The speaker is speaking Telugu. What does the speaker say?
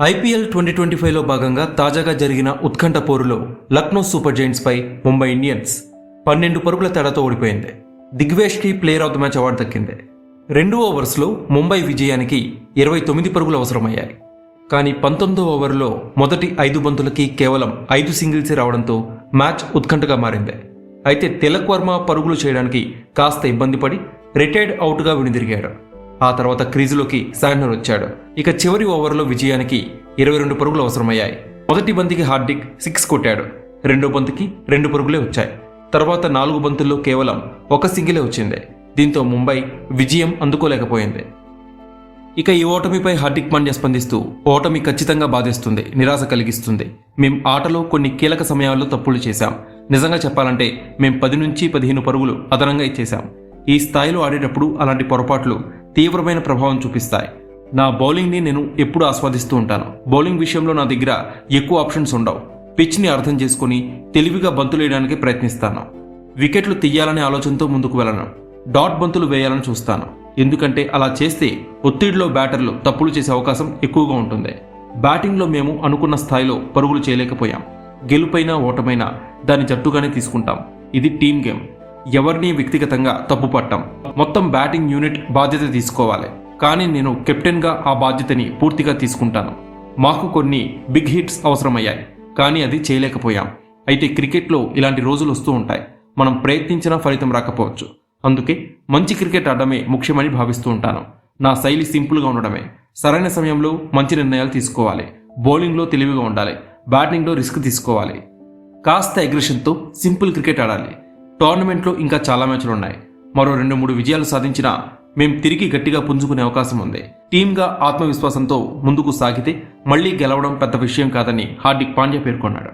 ఐపీఎల్ 2025లో భాగంగా తాజాగా జరిగిన ఉత్కంఠ పోరులో లక్నో సూపర్ జైంట్స్ పై ముంబై ఇండియన్స్ 12 పరుగుల తేడాతో ఓడిపోయింది. దిగ్వేష్కి player of the match award దక్కింది. 2 ఓవర్స్లో ముంబై విజయానికి 29 పరుగులు అవసరమయ్యాయి. కానీ 19వ ఓవర్లో మొదటి 5 బంతులకి కేవలం 5 సింగిల్సే రావడంతో మ్యాచ్ ఉత్కంఠగా మారింది. అయితే తిలక్ వర్మ పరుగులు చేయడానికి కాస్త ఇబ్బంది పడి రిటైర్డ్ అవుట్గా వెనుదిరిగాడు. ఆ తర్వాత క్రీజులోకి శాంట్నర్ వచ్చాడు. ఇక చివరి ఓవర్లో విజయానికి 22 పరుగులు అవసరమయ్యాయి. మొదటి బంతికి హార్దిక్ 6 కొట్టాడు. రెండో బంతికి 2 పరుగులే వచ్చాయి. తర్వాత 4 బంతుల్లో కేవలం 1 సింగిలే వచ్చింది. దీంతో ముంబై విజయం అందుకోలేకపోయింది. ఇక ఈ ఓటమిపై హార్దిక్ పాండ్యా స్పందిస్తూ, ఓటమి ఖచ్చితంగా బాధేస్తుంది, నిరాశ కలిగిస్తుంది. మేం ఆటలో కొన్ని కీలక సమయాల్లో తప్పులు చేశాం. నిజంగా చెప్పాలంటే మేం 10 నుంచి 15 పరుగులు అదనంగా ఇచ్చేశాం. ఈ స్థాయిలో ఆడేటప్పుడు అలాంటి పొరపాట్లు తీవ్రమైన ప్రభావం చూపిస్తాయి. నా బౌలింగ్ని నేను ఎప్పుడూ ఆస్వాదిస్తూ ఉంటాను. బౌలింగ్ విషయంలో నా దగ్గర ఎక్కువ ఆప్షన్స్ ఉండవు. పిచ్ని అర్థం చేసుకుని తెలివిగా బంతులు వేయడానికి ప్రయత్నిస్తాను. వికెట్లు తీయాలనే ఆలోచనతో ముందుకు వెళ్ళను. డాట్ బంతులు వేయాలని చూస్తాను. ఎందుకంటే అలా చేస్తే ఒత్తిడిలో బ్యాటర్లు తప్పులు చేసే అవకాశం ఎక్కువగా ఉంటుంది. బ్యాటింగ్లో మేము అనుకున్న స్థాయిలో పరుగులు చేయలేకపోయాం. గెలుపైనా ఓటమైనా దాని జట్టుగానే తీసుకుంటాం. ఇది టీమ్ గేమ్. ఎవరిని వ్యక్తిగతంగా తప్పు పట్టాం. మొత్తం బ్యాటింగ్ యూనిట్ బాధ్యత తీసుకోవాలి. కానీ నేను కెప్టెన్గా ఆ బాధ్యతని పూర్తిగా తీసుకుంటాను. మాకు కొన్ని బిగ్ హిట్స్ అవసరమయ్యాయి, కానీ అది చేయలేకపోయాం. అయితే క్రికెట్లో ఇలాంటి రోజులు వస్తూ ఉంటాయి. మనం ప్రయత్నించినా ఫలితం రాకపోవచ్చు. అందుకే మంచి క్రికెట్ ఆడడమే ముఖ్యమని భావిస్తూ ఉంటాను. నా శైలి సింపుల్గా ఉండడమే. సరైన సమయంలో మంచి నిర్ణయాలు తీసుకోవాలి. బౌలింగ్లో తెలివిగా ఉండాలి. బ్యాటింగ్లో రిస్క్ తీసుకోవాలి. కాస్త అగ్రెషన్తో సింపుల్ క్రికెట్ ఆడాలి. టోర్నమెంట్లో ఇంకా చాలా మ్యాచ్లు ఉన్నాయి. మరో 2-3 విజయాలు సాధించినా మేం తిరిగి గట్టిగా పుంజుకునే అవకాశం ఉంది. టీమ్గా ఆత్మవిశ్వాసంతో ముందుకు సాగితే మళ్లీ గెలవడం పెద్ద విషయం కాదని హార్దిక్ పాండ్యా పేర్కొన్నాడు.